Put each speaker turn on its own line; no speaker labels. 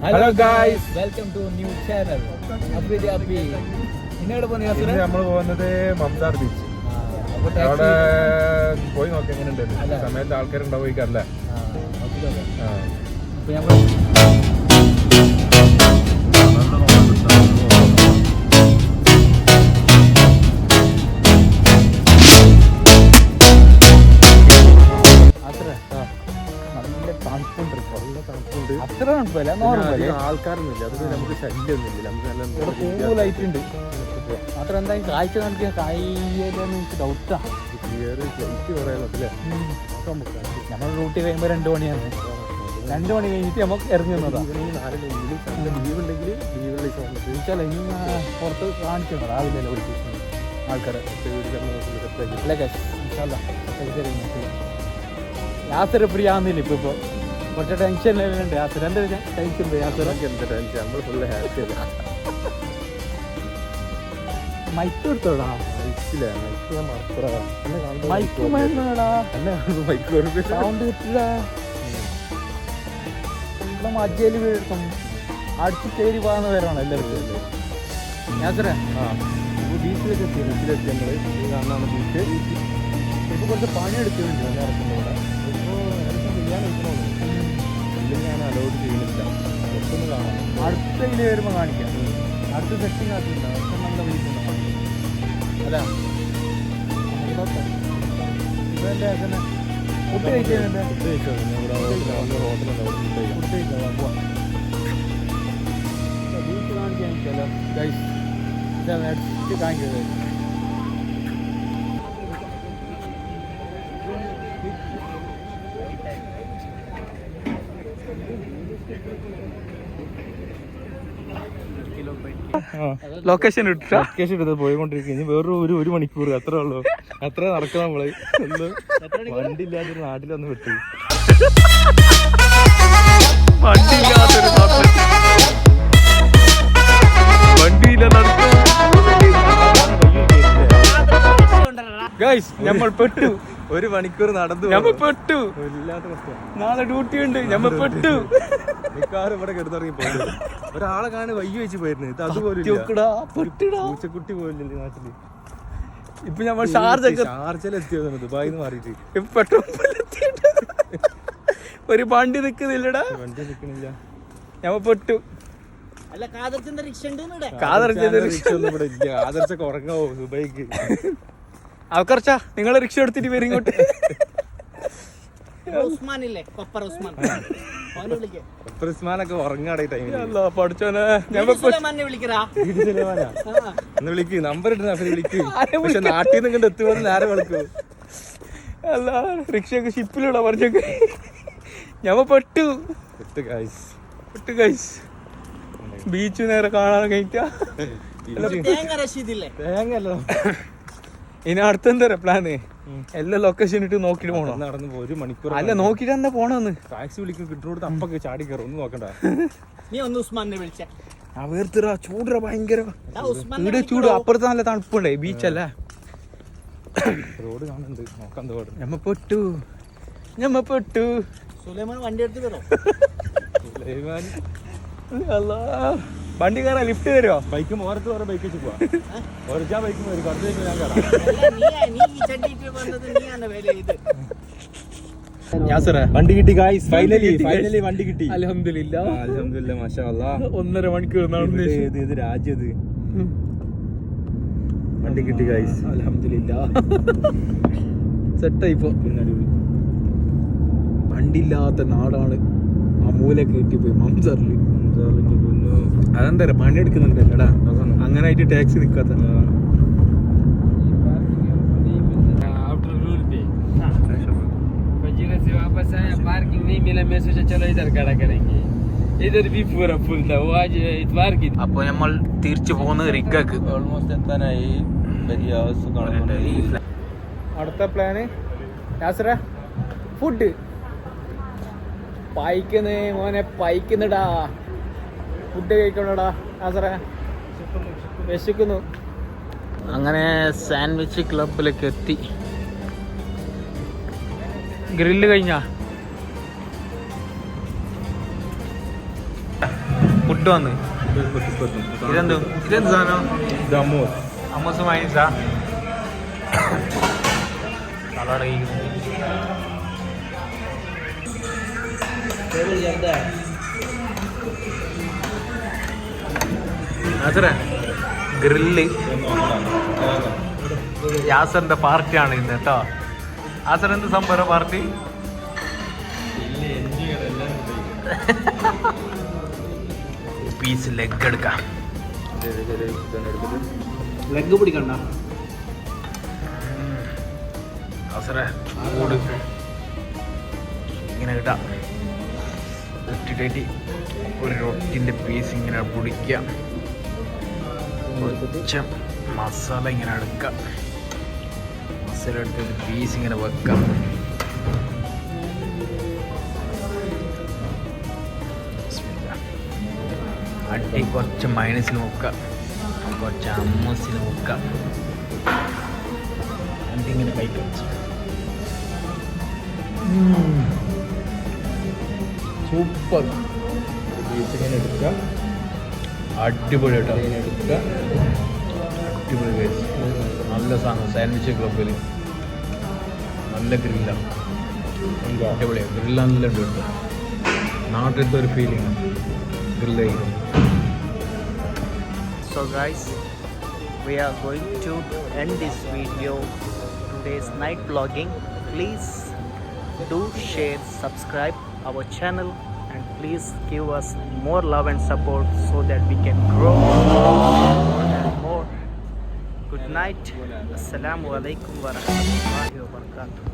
Hello guys,
welcome to new channel. ഇന്നോട്
നമ്മൾ പോകുന്നത് മംസാർ ബീച്ച്. അവിടെ പോയി നോക്കി എങ്ങനെയുണ്ട് സമയത്ത് ആൾക്കാരുണ്ടാവില്ലേ.
അത്ര തണുപ്പല്ല, നോർമൽ.
ആൾക്കാരൊന്നുമില്ല, അത് നമുക്ക് ശല്യമൊന്നുമില്ല. നമുക്ക്
നല്ല ലൈറ്റ് ഉണ്ട്. അത്ര എന്തായാലും കാഴ്ച കാണിക്കാൻ കായില്ലെന്ന് എനിക്ക് ഡൗട്ടാ. നമ്മൾ ഡ്യൂട്ടി കഴിയുമ്പോൾ 2 മണിയാണ്. 2 മണി കഴിഞ്ഞിട്ട് നമുക്ക് ഇറങ്ങി വന്നതാ.
ലീവ് ഉണ്ടെങ്കിൽ
ഇനി പുറത്ത് കാണിക്കണം രാവിലെ വിളിച്ച് ആൾക്കാരെ. യാത്ര ഫ്രീ ആവുന്നില്ല ഇപ്പൊ. കുറച്ച് ടെൻഷനിലുണ്ട് യാത്ര. എന്താ ടെൻഷൻ യാത്ര?
നമ്മൾ ഫുള്ള് ഹാപ്പി.
മൈക്ക് എടുത്തോടാ. സൗണ്ട് കിട്ടില്ല. മജ്ജയില് വീഴ്ത്തും അടിച്ച് കയറി പോകുന്ന പേരാണ് എല്ലാവർക്കും യാത്ര.
ബീച്ചിലേക്ക് ബീച്ചിലെത്തി ഞങ്ങൾ. കാണാണ് ബീച്ച്. ഇപ്പൊ കുറച്ച് പണിയെടുക്കുന്നുണ്ട് എല്ലാവർക്കും ഇവിടെ. ഇപ്പോൾ ഏകദേശം ചെയ്യാൻ വെക്കണമെന്ന് ഞാൻ അലോഡ് ചെയ്യുന്നില്ല. ഒന്നും കാണാം.
അടുത്ത ഇതിൽ വരുമ്പോൾ കാണിക്കാം. അടുത്ത സെറ്റിംഗ് ആക്കിയിട്ടുണ്ടോ? അടുത്ത നമ്മളെ വിളിക്കുന്നുണ്ടോ അല്ല ഇതെൻ്റെ അങ്ങനെ ഫുഡ് കഴിക്കുന്നുണ്ട്.
ഫുഡ് കഴിച്ചോ? ഹോട്ടലുണ്ട്, അവിടെ ഫുഡ് കഴിക്കാം.
ഫുഡ് കഴിക്കാം. പോവാം. ബീച്ച് കാണിക്കാൻ എനിക്കല്ലോ ഗൈസ്. ഇതാണ് അടുത്ത് കാണിക്കുന്നത്. ലൊക്കേഷൻ
എടുത്ത് പോയിക്കൊണ്ടിരിക്കുക. ഇനി വേറൊരു 1 മണിക്കൂർ അത്രേ ഉള്ളൂ. അത്ര നടക്കണം നമ്മള്. വണ്ടി ഇല്ലാത്തൊരു നാട്ടിലൊന്ന് വിട്ടു.
ഗൈസ് നമ്മൾ പെട്ടു.
1 മണിക്കൂർ നടന്നു.
ഞമ്മ പെട്ടു.
ഇല്ലാത്ത പ്രശ്നം.
നാളെ ഡ്യൂട്ടി ഉണ്ട്. ഞമ്മ പെട്ടു.
മിക്കാറും ഇവിടെ കിടന്നിറങ്ങി പോയത്. ഒരാളെ കാണാൻ വയ്യ വെച്ച് പോയിരുന്നു. ഇത് അതുപോലും പൂച്ചക്കുട്ടി പോലില്ലേ നാട്ടില്.
ഇപ്പൊ നമ്മൾ
ഷാർജയിലെത്തിയത് ദുബായിന്ന് മാറിയിട്ട്.
പെട്രോൾ ഒരു വണ്ടി നിക്കുന്നില്ലടാ.
വണ്ടി നിക്കണില്ല.
ഞമ്മ പെട്ടു.
ആദർശൊക്കെ ഉറങ്ങാവോ ദുബായിക്ക്?
കുറച്ചാ നിങ്ങൾ റിക്ഷ എടുത്തിട്ട് വരും ഇങ്ങോട്ട്.
ഉസ്മാനൊക്കെ ഉറങ്ങാടെ ടൈമില്.
പഠിച്ചോനെ
വിളിക്ക്. നമ്പർ ഇട്ട് വിളിക്ക്. പക്ഷെ നാട്ടിൽ നിന്ന് ഇങ്ങോട്ട് എത്തുമ്പോൾ നേരെ വിളിക്കൂ.
അല്ല റിക്ഷയൊക്കെ ഷിപ്പിലൂടെ പറഞ്ഞൊക്കെ. ഞമ്മ പെട്ടു. ബീച്ച് നേരെ കാണാൻ കഴിഞ്ഞാ.
തേങ്ങല്ലോ.
ഇനി അടുത്തെന്താ പ്ലാന്? എല്ലാ ലൊക്കേഷൻ ഇട്ട് നോക്കിട്ട് പോണോ?
നടന്ന് 1 മണിക്കൂർ
അല്ല നോക്കിട്ട് എന്താ പോണെന്ന്.
ടാക്സി വിളിക്കും. കിട്ടുന്നോട് അപ്പൊക്കെ ചാടി കയറും. ഒന്നും നോക്കണ്ട.
വേർത്തിറ ചൂടറ ഭയങ്കര ഇവിടെ ചൂട്. അപ്പുറത്ത് നല്ല തണുപ്പുണ്ടേ. ബീച്ചല്ലേ.
റോഡ് കാണുന്നുണ്ട്. നോക്കാൻ തോടും.
ഞമ്മ പെട്ടു.
വണ്ടി എടുത്ത് വരോ?
വണ്ടി കയറാൻ ലിഫ്റ്റ് തരുമോ?
ബൈക്ക് ഓരത്ത് വേറെ ബൈക്ക് വെച്ച് പോവാ. ഓരോ ബൈക്ക് വരും. കുറച്ച് ഞാൻ കയറാം. വണ്ടി കിട്ടി ഗായ്സ്. ഫൈനലി വണ്ടി കിട്ടി.
അൽഹംദുലില്ലാ.
മാഷാ അല്ലാഹ്.
1.5 മണിക്കൂർ നടന്നു.
ഇത് രാജ്യത് വണ്ടി കിട്ടി ഗായ്സ്.
അൽഹംദുലില്ലാ. സെറ്റായി. ഇപ്പൊ വണ്ടിയില്ലാത്ത നാടാണ്. ആ മൂലക്ക് കിട്ടിപ്പോയി മംസാറില്. അതെന്താ പണിയെടുക്കുന്നുണ്ടല്ലടാ. അങ്ങനെ ആയിട്ട് ടാക്സി നിക്കാത്ത.
पार्किंग नहीं मिला. मैं सोचा चलो इधर खड़ा करेंगे. इधर भी पूरा फुल था. वो आज इतवार की.
അപ്പോൾ നമ്മൾ തിരിച്ചു പോകുന്നത് റിഗക്ക്.
ഓൾമോസ്റ്റ് എത്താനായി.
അടുത്ത പ്ലാന് യാത്ര ഫുഡ്. പൈക്കുന്ന് മോനെ പൈക്കുന്നിടാ. ഫുഡ് കഴിക്കണടാ യാത്ര. വിശക്കുന്നു. അങ്ങനെ സാൻഡ്വിച്ച് ക്ലബിലേക്ക് എത്തി. ഗ്രില്ല് കഴിഞ്ഞാ പുട്ട് വന്ന് ഇതെന്ത് ഇതെന്ത് സാധനം
ദമോസ്
അമ്മസ് മൈനസാ സലാഡ് കഴിക്കുന്നു അസറേ ഗ്രില്ല് യാസറിന്റെ പാർട്ടിയാണ് ഇന്ന് കേട്ടോ. യാസർ എന്ത് സംഭവം പാർട്ടി? പീസ് ലെഗ് എടുക്കാം.
ലെഗ് പിടിക്കണ്ട
യാസറേ കൂട് ഇങ്ങനെ ഇടാം. ഇട്ടിട്ട് ഒരു റൊട്ടിൻ്റെ പീസ് ഇങ്ങനെ പൊടിക്കാം. കുറച്ച് മസാല ഇങ്ങനെ എടുക്കാം. മസാല എടുത്തിട്ട് പീസ് ഇങ്ങനെ വെക്കാം. അടി കുറച്ച് മൈനസിൽ മുക്കാം, കുറച്ച് അമ്മൂസിൽ മുക്കാം. എന്നിങ്ങനെ കഴിക്കാം. സൂപ്പർ
പീസ് ഇങ്ങനെ എടുക്കുക,
അടിപൊളി കേട്ടോ.
എടുക്കുക.
അടിപൊളി കേസ്, നല്ല സാധനം. സാൻഡ്വിച്ച് ക്ലബിൽ നല്ല ഗ്രില്ലാണ്. അടിപൊളിയാണ് ഗ്രില്ല്, നല്ല ഉണ്ട് കേട്ടോ. നാട്ടിലത്തെ ഒരു ഫീലിംഗ് ഗ്രില്ല് ചെയ്യുന്നത്.
So guys, we are going to end this video, today's night vlogging. Please do share, subscribe our channel, and please give us more love and support so that we can grow more and more. Good night. Assalamu alaikum wa rahmatullahi wa barakatuh.